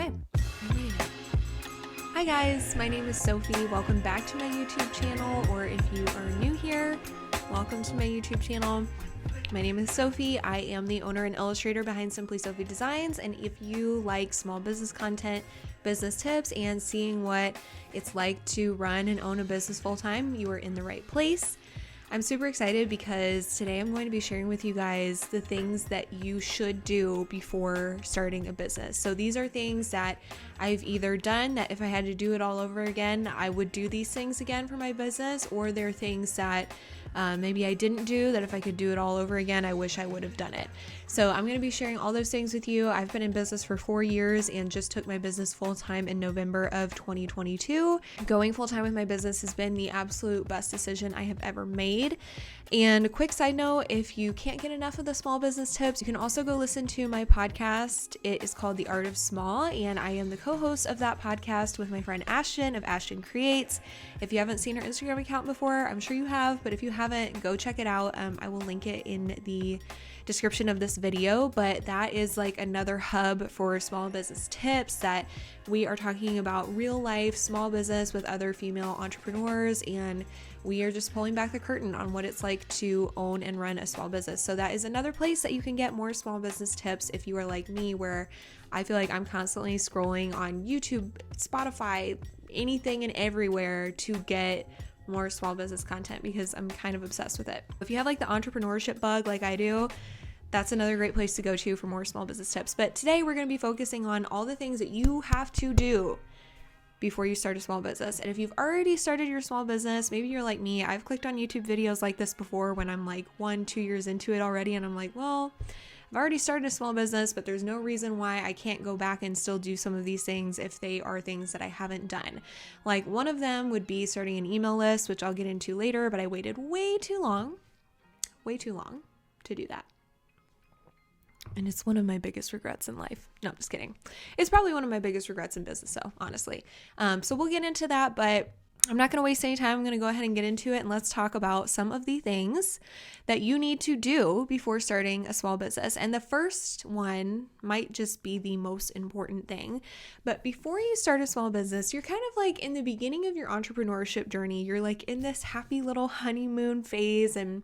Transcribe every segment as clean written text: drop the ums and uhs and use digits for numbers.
Okay, I'm ready now. Hi guys, my name is Sophie. Welcome back to my YouTube channel, or if you are new here, welcome to my YouTube channel. My name is Sophie. I am the owner and illustrator behind simplysophiedesigns, and if you like small business content, business tips, and seeing what it's like to run and own a business full-time, you are in the right place. I'm super excited because today I'm going to be sharing with you guys the things that you should do before starting a business. So these are things that I've either done that if I had to do it all over again, I would do these things again for my business, or they're things that maybe I didn't do that if I could do it all over again, I wish I would have done it. So I'm going to be sharing all those things with you. I've been in business for 4 years and just took my business full-time in November of 2022. Going full-time with my business has been the absolute best decision I have ever made. And a quick side note, if you can't get enough of the small business tips, you can also go listen to my podcast. It is called The Art of Small, and I am the co-host of that podcast with my friend Ashton of Ashton Creates. If you haven't seen her Instagram account before, I'm sure you have, but if you haven't, go check it out. I will link it in the description of this video, but that is like another hub for small business tips that we are talking about real life small business with other female entrepreneurs, and we are just pulling back the curtain on what it's like to own and run a small business. So that is another place that you can get more small business tips if you are like me, where I feel like I'm constantly scrolling on YouTube, Spotify, anything and everywhere to get more small business content because I'm kind of obsessed with it. If you have like the entrepreneurship bug like I do, that's another great place to go to for more small business tips. But today we're going to be focusing on all the things that you have to do before you start a small business. And if you've already started your small business, maybe you're like me, I've clicked on YouTube videos like this before when I'm like 1-2 years into it already, and I'm like, well, I've already started a small business, but there's no reason why I can't go back and still do some of these things if they are things that I haven't done. Like one of them would be starting an email list, which I'll get into later, but I waited way too long to do that. And it's one of my biggest regrets in life. No, I'm just kidding. It's probably one of my biggest regrets in business, though, honestly. So we'll get into that, but I'm not going to waste any time. I'm going to go ahead and get into it, and let's talk about some of the things that you need to do before starting a small business. And the first one might just be the most important thing. But before you start a small business, you're kind of like in the beginning of your entrepreneurship journey. You're like in this happy little honeymoon phase, and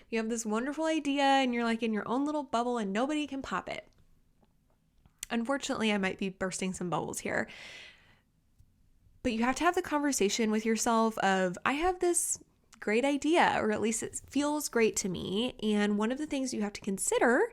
you have this wonderful idea, and you're like in your own little bubble, and nobody can pop it. Unfortunately, I might be bursting some bubbles here. But you have to have the conversation with yourself of, I have this great idea, or at least it feels great to me. And one of the things you have to consider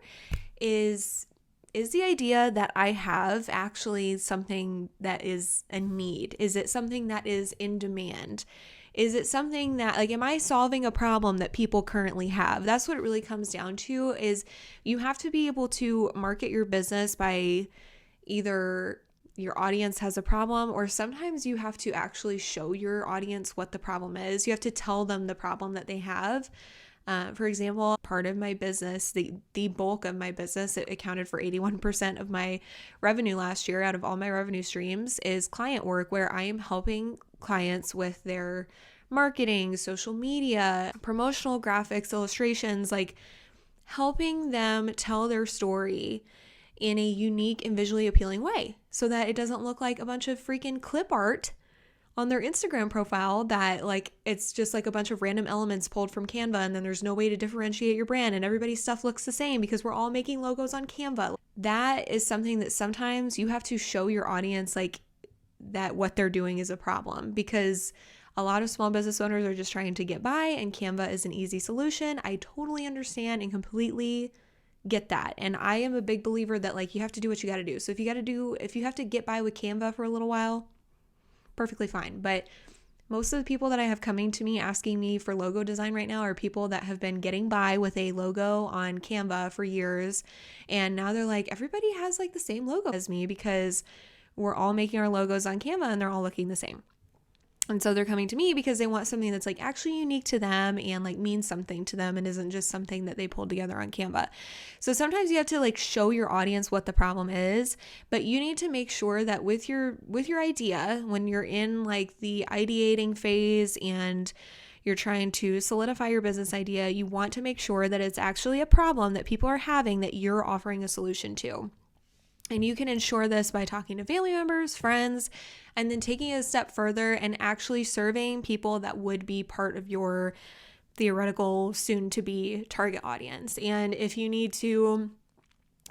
is the idea that I have actually something that is a need? Is it something that is in demand? Is it something that, like, am I solving a problem that people currently have? That's what it really comes down to, is you have to be able to market your business by either your audience has a problem, or sometimes you have to actually show your audience what the problem is. You have to tell them the problem that they have. For example, part of my business, the bulk of my business, it accounted for 81% of my revenue last year out of all my revenue streams, is client work, where I am helping clients with their marketing, social media, promotional graphics, illustrations, like helping them tell their story in a unique and visually appealing way so that it doesn't look like a bunch of freaking clip art on their Instagram profile that, like, it's just like a bunch of random elements pulled from Canva, and then there's no way to differentiate your brand, and everybody's stuff looks the same because we're all making logos on Canva. That is something that sometimes you have to show your audience, like, that what they're doing is a problem, because a lot of small business owners are just trying to get by, and Canva is an easy solution. I totally understand and completely get that. And I am a big believer that, like, you have to do what you got to do. So if you have to get by with Canva for a little while, perfectly fine. But most of the people that I have coming to me asking me for logo design right now are people that have been getting by with a logo on Canva for years. And now they're like, everybody has like the same logo as me because we're all making our logos on Canva and they're all looking the same. And so they're coming to me because they want something that's like actually unique to them and like means something to them and isn't just something that they pulled together on Canva. So sometimes you have to like show your audience what the problem is, but you need to make sure that with your idea, when you're in like the ideating phase and you're trying to solidify your business idea, you want to make sure that it's actually a problem that people are having that you're offering a solution to. And you can ensure this by talking to family members, friends, and then taking it a step further and actually surveying people that would be part of your theoretical soon to be target audience. And if you need to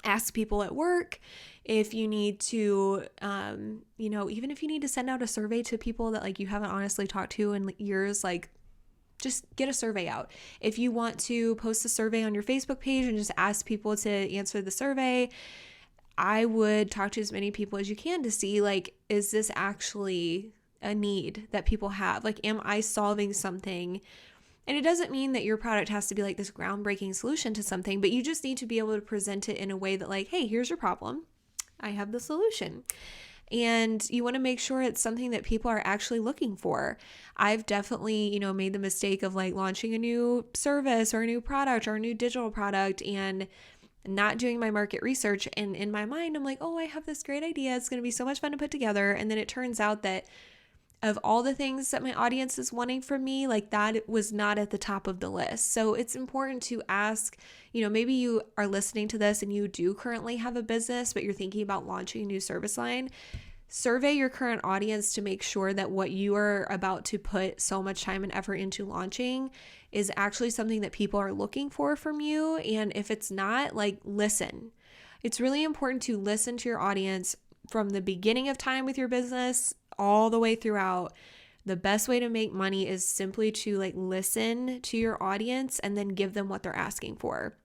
ask people at work, if you need to, even if you need to send out a survey to people that like you haven't honestly talked to in years, like just get a survey out. If you want to post a survey on your Facebook page and just ask people to answer the survey, I would talk to as many people as you can to see, like, is this actually a need that people have? Like, am I solving something? And it doesn't mean that your product has to be like this groundbreaking solution to something, but you just need to be able to present it in a way that like, hey, here's your problem. I have the solution. And you want to make sure it's something that people are actually looking for. I've definitely, made the mistake of like launching a new service or a new product or a new digital product and not doing my market research. And in my mind, I'm like, oh, I have this great idea. It's going to be so much fun to put together. And then it turns out that of all the things that my audience is wanting from me, like that was not at the top of the list. So it's important to ask, maybe you are listening to this and you do currently have a business, but you're thinking about launching a new service line. Survey your current audience to make sure that what you are about to put so much time and effort into launching is actually something that people are looking for from you. And if it's not, like, listen. It's really important to listen to your audience from the beginning of time with your business all the way throughout. The best way to make money is simply to like listen to your audience and then give them what they're asking for.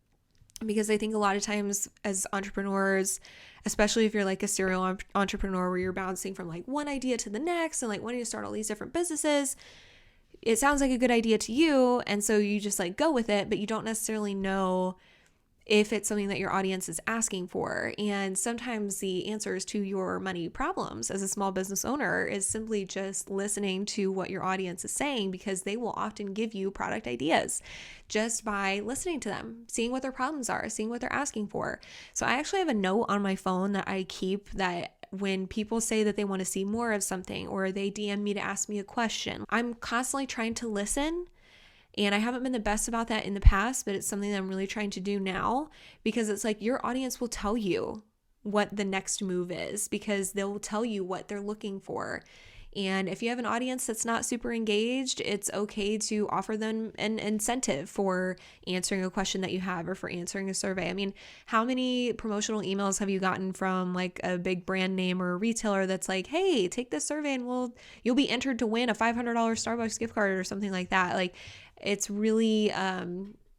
Because I think a lot of times as entrepreneurs, especially if you're like a serial entrepreneur where you're bouncing from like one idea to the next and like wanting to start all these different businesses, it sounds like a good idea to you. And so you just like go with it, but you don't necessarily know if it's something that your audience is asking for. And sometimes the answers to your money problems as a small business owner is simply just listening to what your audience is saying, because they will often give you product ideas just by listening to them, seeing what their problems are, seeing what they're asking for. So I actually have a note on my phone that I keep that when people say that they want to see more of something or they DM me to ask me a question, I'm constantly trying to listen. And I haven't been the best about that in the past, but it's something that I'm really trying to do now, because it's like your audience will tell you what the next move is, because they'll tell you what they're looking for. And if you have an audience that's not super engaged, it's okay to offer them an incentive for answering a question that you have or for answering a survey. I mean, how many promotional emails have you gotten from like a big brand name or a retailer that's like, hey, take this survey and you'll be entered to win a $500 Starbucks gift card or something like that? Like, it's really,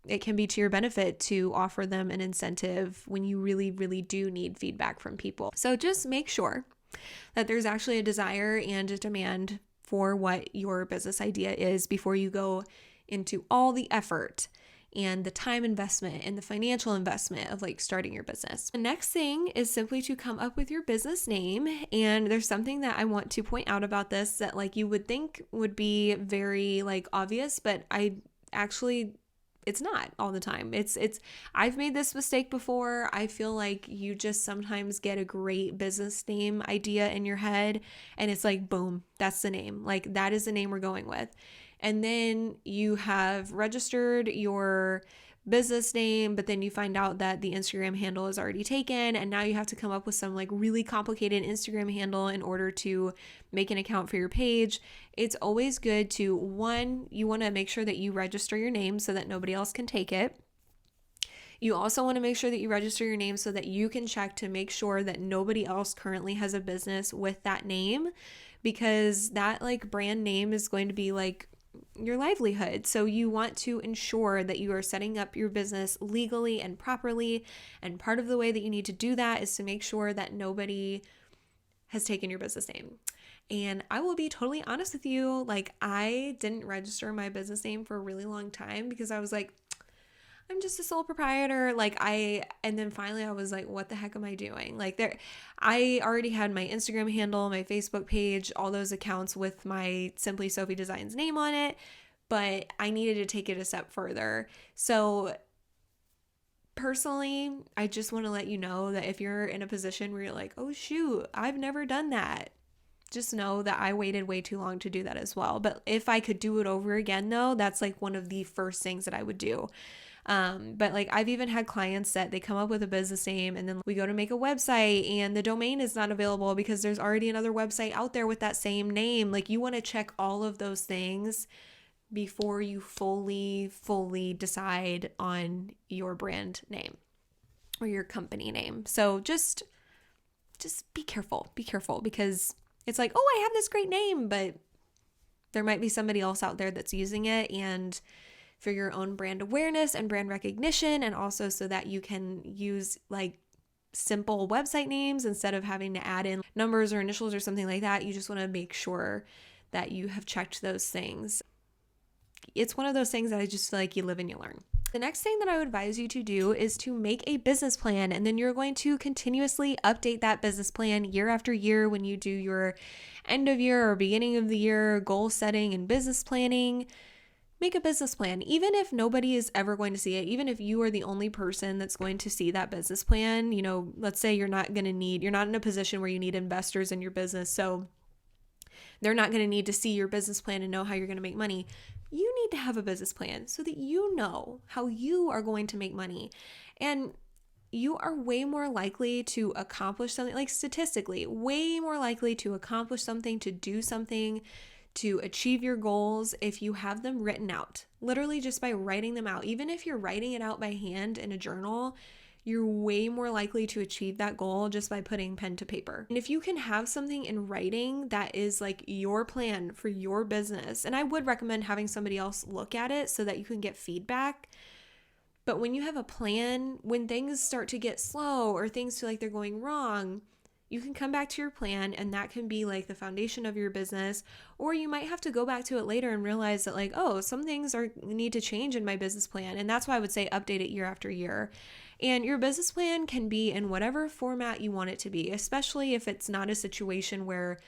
it can be to your benefit to offer them an incentive when you really, really do need feedback from people. So just make sure that there's actually a desire and a demand for what your business idea is before you go into all the effort and the time investment and the financial investment of like starting your business. The next thing is simply to come up with your business name. And there's something that I want to point out about this that like you would think would be very like obvious, but it's not all the time. I've made this mistake before. I feel like you just sometimes get a great business name idea in your head and it's like, boom, that's the name. Like that is the name we're going with. And then you have registered your business name, but then you find out that the Instagram handle is already taken. And now you have to come up with some like really complicated Instagram handle in order to make an account for your page. It's always good to, one, you want to make sure that you register your name so that nobody else can take it. You also want to make sure that you register your name so that you can check to make sure that nobody else currently has a business with that name, because that like brand name is going to be like your livelihood. So you want to ensure that you are setting up your business legally and properly. And part of the way that you need to do that is to make sure that nobody has taken your business name. And I will be totally honest with you, like I didn't register my business name for a really long time because I was like, I'm just a sole proprietor. And then finally I was like, what the heck am I doing? I already had my Instagram handle, my Facebook page, all those accounts with my Simply Sophie Designs name on it, but I needed to take it a step further. So personally, I just want to let you know that if you're in a position where you're like, oh shoot, I've never done that, just know that I waited way too long to do that as well. But if I could do it over again though, that's like one of the first things that I would do. But like I've even had clients that they come up with a business name and then we go to make a website and the domain is not available because there's already another website out there with that same name. Like you want to check all of those things before you fully decide on your brand name or your company name. So just be careful because it's like, oh, I have this great name, but there might be somebody else out there that's using it, and for your own brand awareness and brand recognition, and also so that you can use like simple website names instead of having to add in numbers or initials or something like that. You just want to make sure that you have checked those things. It's one of those things that I just feel like you live and you learn. The next thing that I would advise you to do is to make a business plan, and then you're going to continuously update that business plan year after year when you do your end of year or beginning of the year goal setting and business planning. Make a business plan. Even if nobody is ever going to see it, even if you are the only person that's going to see that business plan, let's say you're not in a position where you need investors in your business, so they're not going to need to see your business plan and know how you're going to make money. You need to have a business plan so that you know how you are going to make money. And you are way more likely to accomplish something, like statistically, way more likely to accomplish something, to do something, to achieve your goals if you have them written out. Literally just by writing them out. Even if you're writing it out by hand in a journal, you're way more likely to achieve that goal just by putting pen to paper. And if you can have something in writing that is like your plan for your business, and I would recommend having somebody else look at it so that you can get feedback. But when you have a plan, when things start to get slow or things feel like they're going wrong, you can come back to your plan, and that can be like the foundation of your business. Or you might have to go back to it later and realize that like, oh, some things need to change in my business plan. And that's why I would say update it year after year. And your business plan can be in whatever format you want it to be, especially if it's not a situation where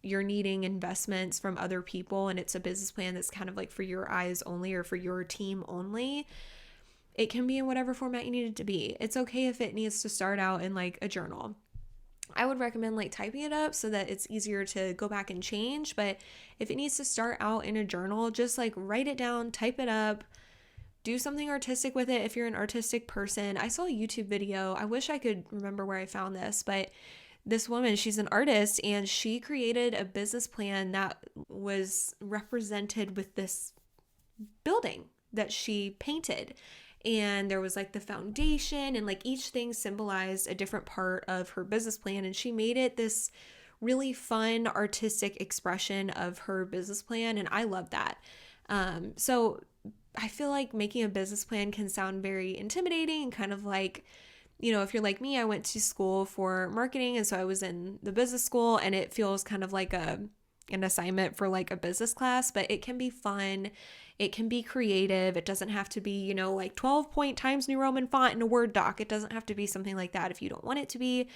you're needing investments from other people and it's a business plan that's kind of like for your eyes only or for your team only. It can be in whatever format you need it to be. It's okay if it needs to start out in like a journal. I would recommend like typing it up so that it's easier to go back and change. But if it needs to start out in a journal, just like write it down, type it up, do something artistic with it if you're an artistic person. I saw a YouTube video. I wish I could remember where I found this, but this woman, she's an artist, and she created a business plan that was represented with this building that she painted. And there was like the foundation, and like each thing symbolized a different part of her business plan. And she made it this really fun artistic expression of her business plan. And I love that. So I feel like making a business plan can sound very intimidating and kind of like, if you're like me, I went to school for marketing. And so I was in the business school, and it feels kind of like an assignment for like a business class, but it can be fun. It can be creative. It doesn't have to be, like 12-point Times New Roman font in a Word doc. It doesn't have to be something like that if you don't want it to be.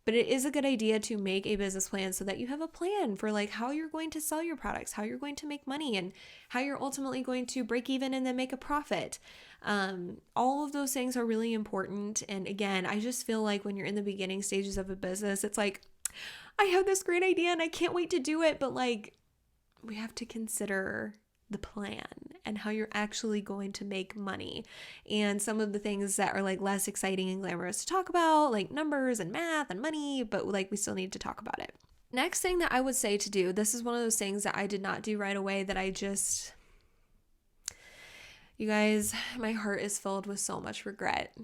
But it is a good idea to make a business plan so that you have a plan for like how you're going to sell your products, how you're going to make money, and how you're ultimately going to break even and then make a profit. All of those things are really important. And again, I just feel like when you're in the beginning stages of a business, it's like, I have this great idea and I can't wait to do it. But like, we have to consider the plan and how you're actually going to make money, and some of the things that are like less exciting and glamorous to talk about, like numbers and math and money, but like we still need to talk about it. Next thing that I would say to do, this is one of those things that I did not do right away that you guys, my heart is filled with so much regret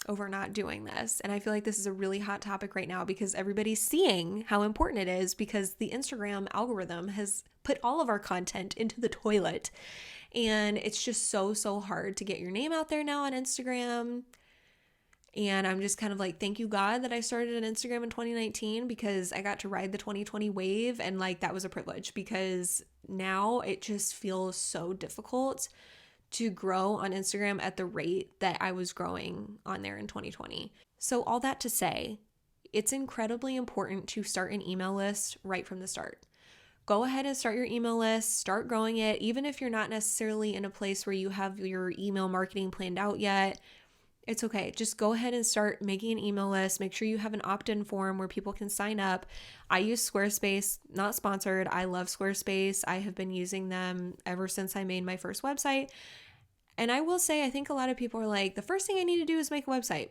over not doing this. And I feel like this is a really hot topic right now because everybody's seeing how important it is, because the Instagram algorithm has put all of our content into the toilet. And it's just so hard to get your name out there now on Instagram. And I'm just kind of like, thank you God that I started an Instagram in 2019, because I got to ride the 2020 wave, and like that was a privilege, because now it just feels so difficult to grow on Instagram at the rate that I was growing on there in 2020. So all that to say, it's incredibly important to start an email list right from the start. Go ahead and start your email list, start growing it, even if you're not necessarily in a place where you have your email marketing planned out yet. It's okay. Just go ahead and start making an email list. Make sure you have an opt-in form where people can sign up. I use Squarespace, not sponsored. I love Squarespace. I have been using them ever since I made my first website. And I will say, I think a lot of people are like, the first thing I need to do is make a website.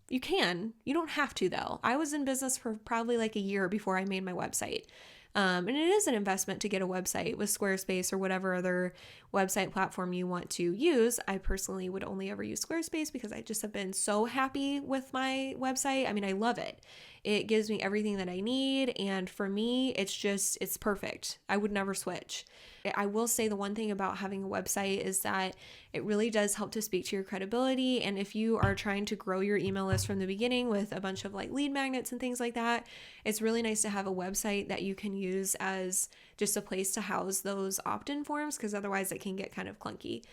You can. You don't have to, though. I was in business for probably like a year before I made my website. And it is an investment to get a website with Squarespace or whatever other website platform you want to use. I personally would only ever use Squarespace because I just have been so happy with my website. I mean, I love it. It gives me everything that I need. And for me, it's perfect. I would never switch. I will say the one thing about having a website is that it really does help to speak to your credibility. And if you are trying to grow your email list from the beginning with a bunch of like lead magnets and things like that, it's really nice to have a website that you can use as just a place to house those opt-in forms, because otherwise it can get kind of clunky.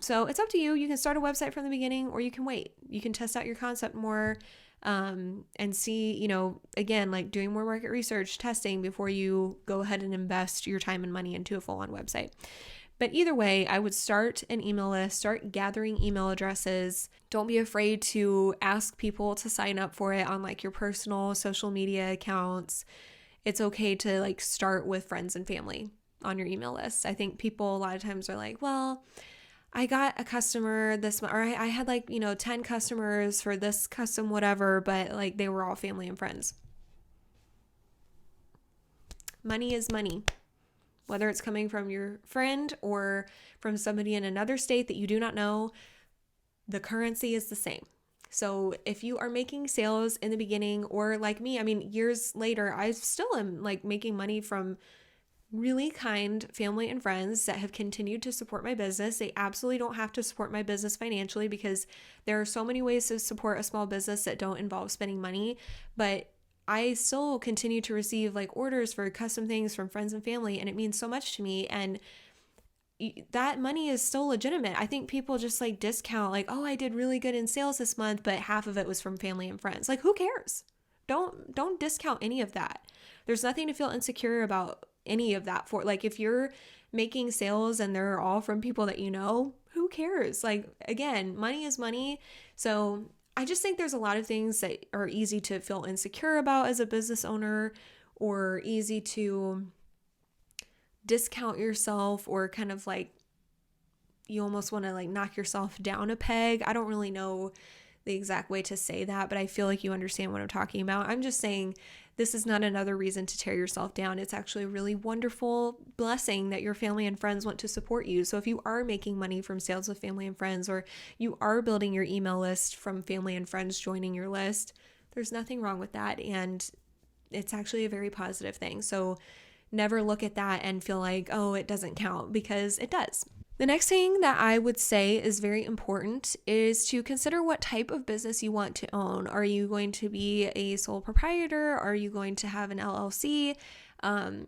So it's up to you. You can start a website from the beginning, or you can wait. You can test out your concept more and see, again, like doing more market research, testing before you go ahead and invest your time and money into a full-on website. But either way, I would start an email list, start gathering email addresses. Don't be afraid to ask people to sign up for it on like your personal social media accounts. It's okay to like start with friends and family on your email list. I think people a lot of times are like, well, I got a customer this month, or I had 10 customers for this custom whatever, but like they were all family and friends. Money is money. Whether it's coming from your friend or from somebody in another state that you do not know, the currency is the same. So if you are making sales in the beginning, or like me, I mean, years later, I still am like making money from really kind family and friends that have continued to support my business. They absolutely don't have to support my business financially, because there are so many ways to support a small business that don't involve spending money. But I still continue to receive like orders for custom things from friends and family, and it means so much to me. And that money is still legitimate. I think people just like discount like, oh, I did really good in sales this month, but half of it was from family and friends. Like, who cares? Don't discount any of that. There's nothing to feel insecure about any of that for. Like, if you're making sales and they're all from people that you know, who cares? Like, again, money is money. So I just think there's a lot of things that are easy to feel insecure about as a business owner, or easy to discount yourself, or kind of like you almost want to like knock yourself down a peg. I don't really know the exact way to say that, but I feel like you understand what I'm talking about. I'm just saying this is not another reason to tear yourself down. It's actually a really wonderful blessing that your family and friends want to support you. So if you are making money from sales with family and friends, or you are building your email list from family and friends joining your list, there's nothing wrong with that. And it's actually a very positive thing. So never look at that and feel like, oh, it doesn't count, because it does. The next thing that I would say is very important is to consider what type of business you want to own. Are you going to be a sole proprietor? Are you going to have an LLC?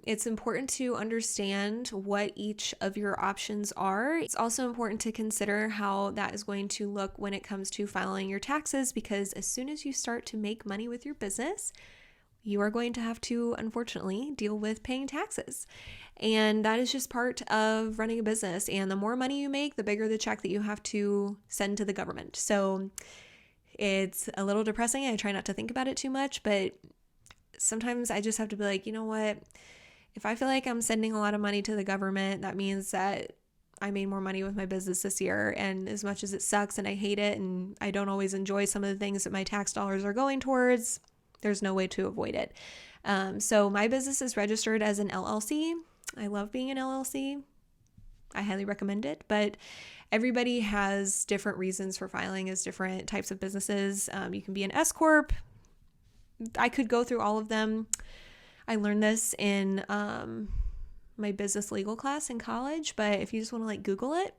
It's important to understand what each of your options are. It's also important to consider how that is going to look when it comes to filing your taxes, because as soon as you start to make money with your business, you are going to have to, unfortunately, deal with paying taxes. And that is just part of running a business. And the more money you make, the bigger the check that you have to send to the government. So it's a little depressing. I try not to think about it too much, but sometimes I just have to be like, you know what? If I feel like I'm sending a lot of money to the government, that means that I made more money with my business this year. And as much as it sucks and I hate it, and I don't always enjoy some of the things that my tax dollars are going towards, there's no way to avoid it. So my business is registered as an LLC. I love being an LLC. I highly recommend it, but everybody has different reasons for filing as different types of businesses. You can be an S Corp. I could go through all of them. I learned this in my business legal class in college, but if you just want to like Google it,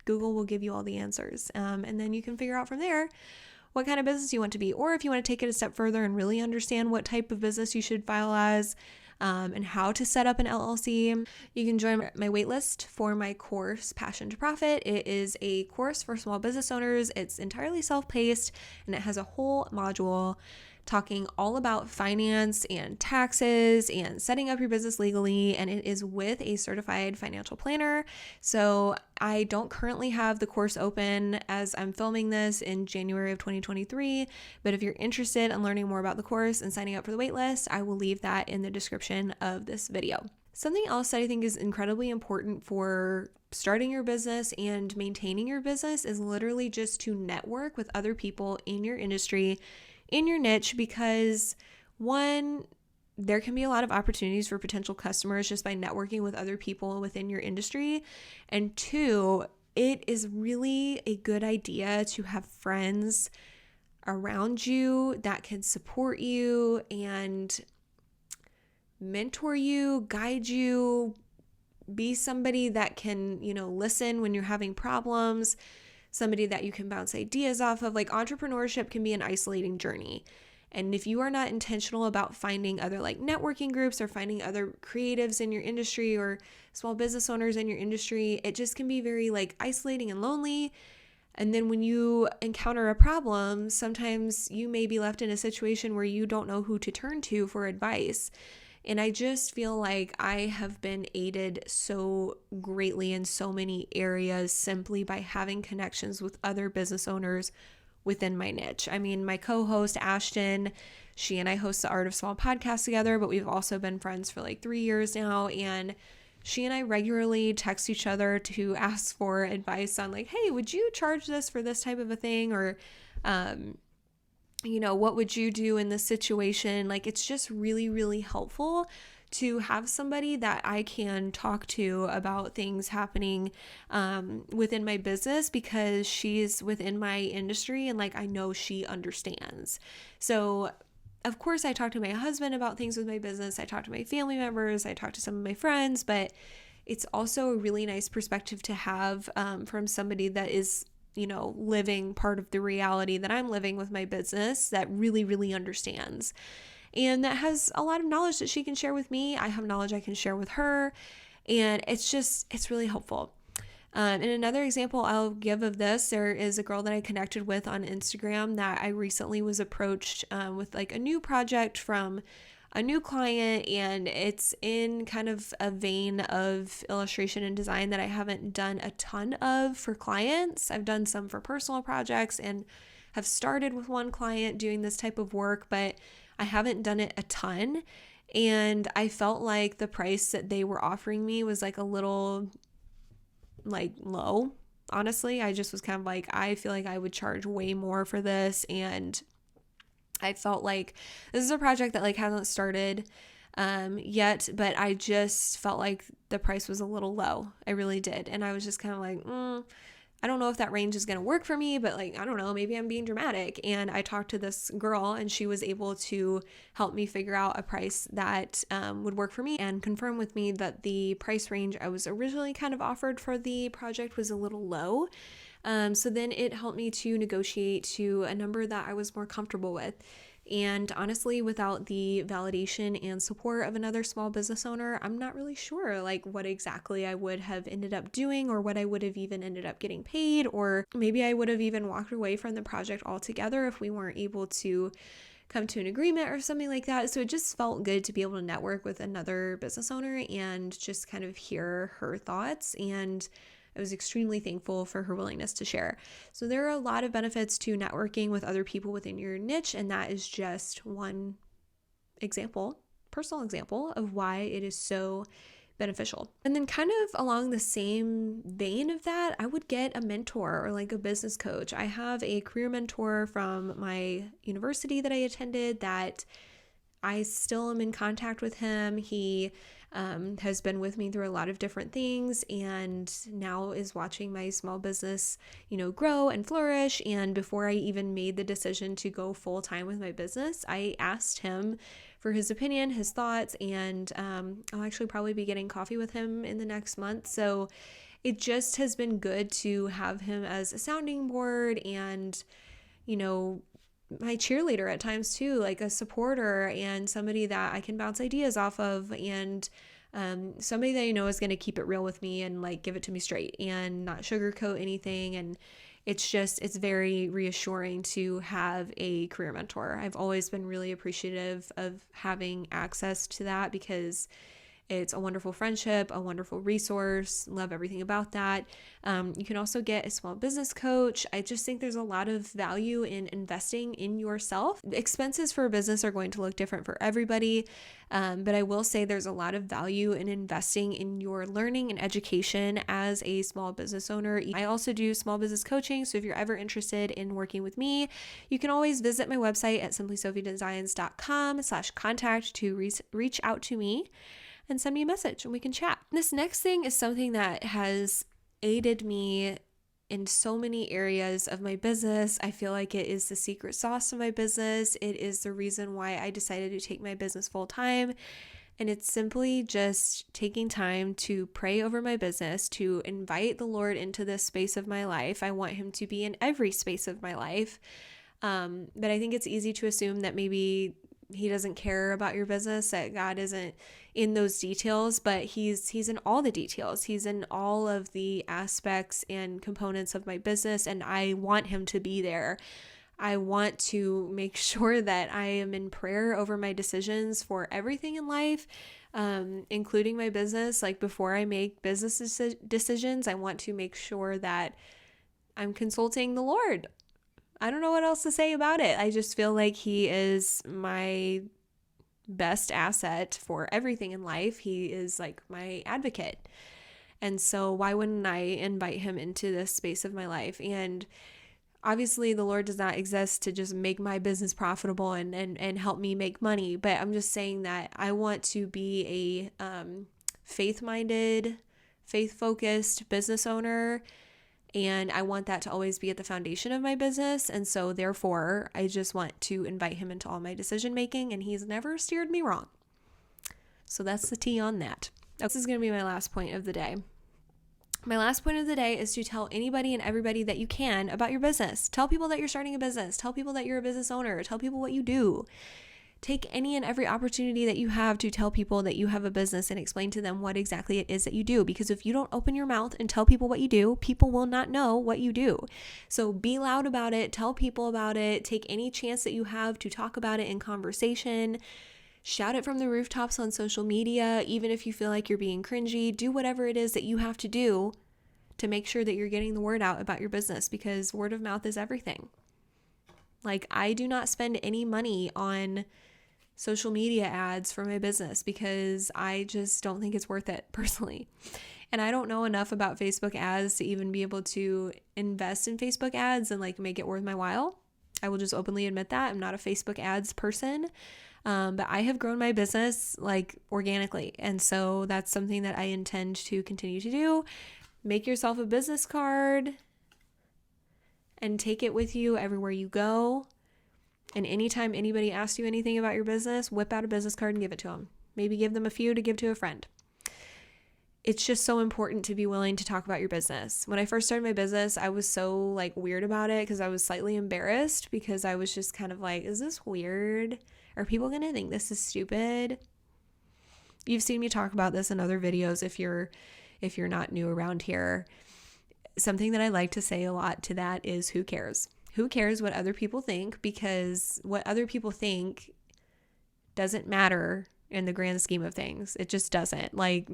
Google will give you all the answers. And then you can figure out from there what kind of business you want to be, or if you want to take it a step further and really understand what type of business you should file as, and how to set up an LLC, you can join my waitlist for my course, Passion to Profit. It is a course for small business owners. It's entirely self-paced, and it has a whole module talking all about finance and taxes and setting up your business legally, and it is with a certified financial planner. So I don't currently have the course open as I'm filming this in January of 2023, but if you're interested in learning more about the course and signing up for the waitlist, I will leave that in the description of this video. Something else that I think is incredibly important for starting your business and maintaining your business is literally just to network with other people in your industry, in your niche, because one, there can be a lot of opportunities for potential customers just by networking with other people within your industry. And two, it is really a good idea to have friends around you that can support you and mentor you, guide you, be somebody that can, listen when you're having problems, somebody that you can bounce ideas off of. Like, entrepreneurship can be an isolating journey. And if you are not intentional about finding other like networking groups or finding other creatives in your industry or small business owners in your industry, it just can be very like isolating and lonely. And then when you encounter a problem, sometimes you may be left in a situation where you don't know who to turn to for advice. And I just feel like I have been aided so greatly in so many areas simply by having connections with other business owners within my niche. I mean, my co-host Ashton, she and I host the Art of Small podcast together, but we've also been friends for like 3 years now. And she and I regularly text each other to ask for advice on like, hey, would you charge this for this type of a thing? Or, what would you do in this situation? Like, it's just really, really helpful to have somebody that I can talk to about things happening within my business, because she's within my industry and like I know she understands. So of course I talk to my husband about things with my business. I talk to my family members. I talk to some of my friends, but it's also a really nice perspective to have from somebody that is living part of the reality that I'm living with my business, that really, really understands. And that has a lot of knowledge that she can share with me. I have knowledge I can share with her. And it's really helpful. And another example I'll give of this, there is a girl that I connected with on Instagram that I recently was approached with like a new project from a new client, and it's in kind of a vein of illustration and design that I haven't done a ton of for clients. I've done some for personal projects and have started with one client doing this type of work, but I haven't done it a ton. And I felt like the price that they were offering me was like a little like low. Honestly, I just was kind of like, I feel like I would charge way more for this. And I felt like this is a project that like hasn't started yet, but I just felt like the price was a little low. I really did. And I was just kind of like, I don't know if that range is going to work for me, but like, I don't know, maybe I'm being dramatic. And I talked to this girl and she was able to help me figure out a price that would work for me and confirm with me that the price range I was originally kind of offered for the project was a little low. So then it helped me to negotiate to a number that I was more comfortable with. And honestly, without the validation and support of another small business owner, I'm not really sure like what exactly I would have ended up doing, or what I would have even ended up getting paid, or maybe I would have even walked away from the project altogether if we weren't able to come to an agreement or something like that. So it just felt good to be able to network with another business owner and just kind of hear her thoughts. And I was extremely thankful for her willingness to share. So there are a lot of benefits to networking with other people within your niche, and that is just one example, personal example of why it is so beneficial. And then kind of along the same vein of that, I would get a mentor or like a business coach. I have a career mentor from my university that I attended that I still am in contact with him. He has been with me through a lot of different things and now is watching my small business, grow and flourish. And before I even made the decision to go full time with my business, I asked him for his opinion, his thoughts, and I'll actually probably be getting coffee with him in the next month. So it just has been good to have him as a sounding board and, my cheerleader at times too, like a supporter and somebody that I can bounce ideas off of, and somebody that is going to keep it real with me and like give it to me straight and not sugarcoat anything. And it's very reassuring to have a career mentor. I've always been really appreciative of having access to that because It's a wonderful friendship, a wonderful resource. Love everything about that. You can also get a small business coach. I just think there's a lot of value in investing in yourself. Expenses for a business are going to look different for everybody, but I will say there's a lot of value in investing in your learning and education as a small business owner. I also do small business coaching, so if you're ever interested in working with me, you can always visit my website at simplysophiedesigns.com/contact to reach out to me and send me a message and we can chat. This next thing is something that has aided me in so many areas of my business. I feel like it is the secret sauce of my business. It is the reason why I decided to take my business full time. And it's simply just taking time to pray over my business, to invite the Lord into this space of my life. I want him to be in every space of my life. But I think it's easy to assume that maybe he doesn't care about your business, that God isn't in those details, but he's in all the details. He's in all of the aspects and components of my business, and I want him to be there. I want to make sure that I am in prayer over my decisions for everything in life, including my business. Like before I make business decisions, I want to make sure that I'm consulting the Lord. I don't know what else to say about it. I just feel like he is my best asset for everything in life. He is like my advocate. And so why wouldn't I invite him into this space of my life? And obviously the Lord does not exist to just make my business profitable and help me make money. But I'm just saying that I want to be a faith-minded, faith-focused business owner. And I want that to always be at the foundation of my business. And so therefore, I just want to invite him into all my decision making, and he's never steered me wrong. So that's the tea on that. This is going to be my last point of the day. My last point of the day is to tell anybody and everybody that you can about your business. Tell people that you're starting a business. Tell people that you're a business owner. Tell people what you do. Take any and every opportunity that you have to tell people that you have a business and explain to them what exactly it is that you do. Because if you don't open your mouth and tell people what you do, people will not know what you do. So be loud about it. Tell people about it. Take any chance that you have to talk about it in conversation. Shout it from the rooftops on social media. Even if you feel like you're being cringy, do whatever it is that you have to do to make sure that you're getting the word out about your business, because word of mouth is everything. Like, I do not spend any money on social media ads for my business because I just don't think it's worth it personally. And I don't know enough about Facebook ads to even be able to invest in Facebook ads and like make it worth my while. I will just openly admit that I'm not a Facebook ads person. But I have grown my business like organically. And so that's something that I intend to continue to do. Make yourself a business card and take it with you everywhere you go. And anytime anybody asks you anything about your business, whip out a business card and give it to them. Maybe give them a few to give to a friend. It's just so important to be willing to talk about your business. When I first started my business, I was so like weird about it because I was slightly embarrassed because I was just kind of like, is this weird? Are people going to think this is stupid? You've seen me talk about this in other videos if you're not new around here. Something that I like to say a lot to that is, who cares? Who cares what other people think? Because what other people think doesn't matter in the grand scheme of things. It just doesn't. Like,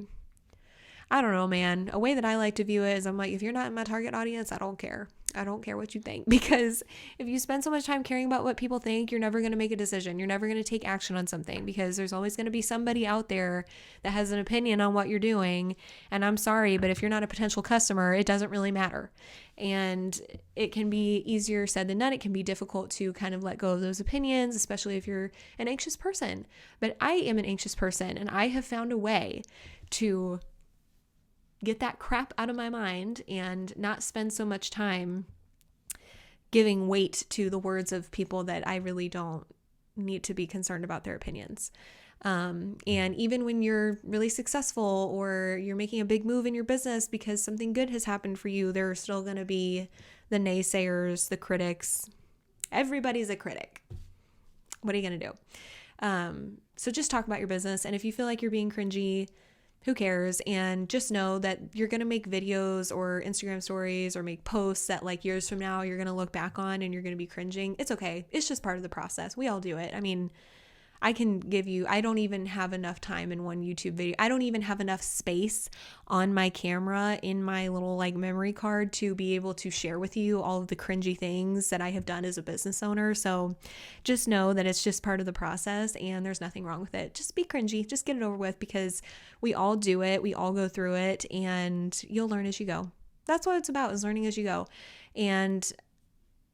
I don't know, man. A way that I like to view it is I'm like, if you're not in my target audience, I don't care. I don't care what you think, because if you spend so much time caring about what people think, you're never going to make a decision. You're never going to take action on something, because there's always going to be somebody out there that has an opinion on what you're doing. And I'm sorry, but if you're not a potential customer, it doesn't really matter. And it can be easier said than done. It can be difficult to kind of let go of those opinions, especially if you're an anxious person. But I am an anxious person, and I have found a way to get that crap out of my mind and not spend so much time giving weight to the words of people that I really don't need to be concerned about their opinions. And even when you're really successful or you're making a big move in your business because something good has happened for you, there are still going to be the naysayers, the critics. Everybody's a critic. What are you going to do? So just talk about your business. And if you feel like you're being cringy, who cares? And just know that you're going to make videos or Instagram stories or make posts that like years from now you're going to look back on and you're going to be cringing. It's okay. It's just part of the process. We all do it. I mean, I don't even have enough time in one YouTube video. I don't even have enough space on my camera in my little like memory card to be able to share with you all of the cringy things that I have done as a business owner. So just know that it's just part of the process and there's nothing wrong with it. Just be cringy, just get it over with, because we all do it. We all go through it, and you'll learn as you go. That's what it's about, is learning as you go. And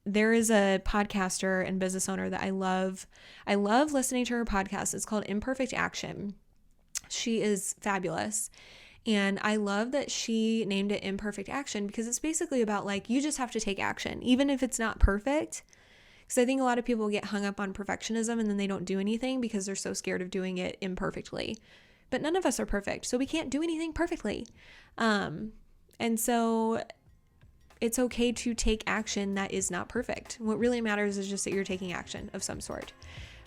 there is a podcaster and business owner that I love. I love listening to her podcast. It's called Imperfect Action. She is fabulous. And I love that she named it Imperfect Action, because it's basically about like, you just have to take action, even if it's not perfect. Because I think a lot of people get hung up on perfectionism and then they don't do anything because they're so scared of doing it imperfectly. But none of us are perfect, so we can't do anything perfectly. And so it's okay to take action that is not perfect. What really matters is just that you're taking action of some sort.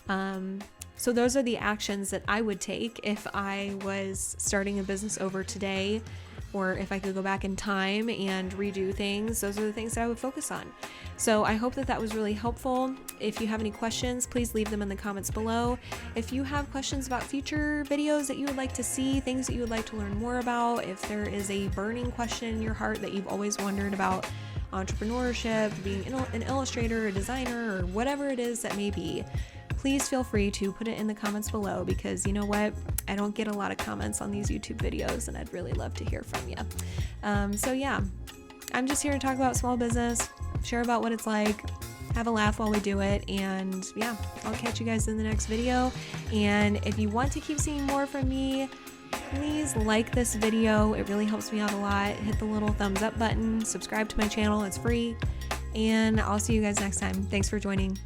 So those are the actions that I would take if I was starting a business over today, or if I could go back in time and redo things. Those are the things that I would focus on. So I hope that that was really helpful. If you have any questions, please leave them in the comments below. If you have questions about future videos that you would like to see, things that you would like to learn more about, if there is a burning question in your heart that you've always wondered about entrepreneurship, being an illustrator, a designer, or whatever it is that may be, please feel free to put it in the comments below, because you know what? I don't get a lot of comments on these YouTube videos, and I'd really love to hear from you. So yeah, I'm just here to talk about small business, share about what it's like, have a laugh while we do it, and yeah, I'll catch you guys in the next video. And if you want to keep seeing more from me, please like this video. It really helps me out a lot. Hit the little thumbs up button, subscribe to my channel, it's free, and I'll see you guys next time. Thanks for joining.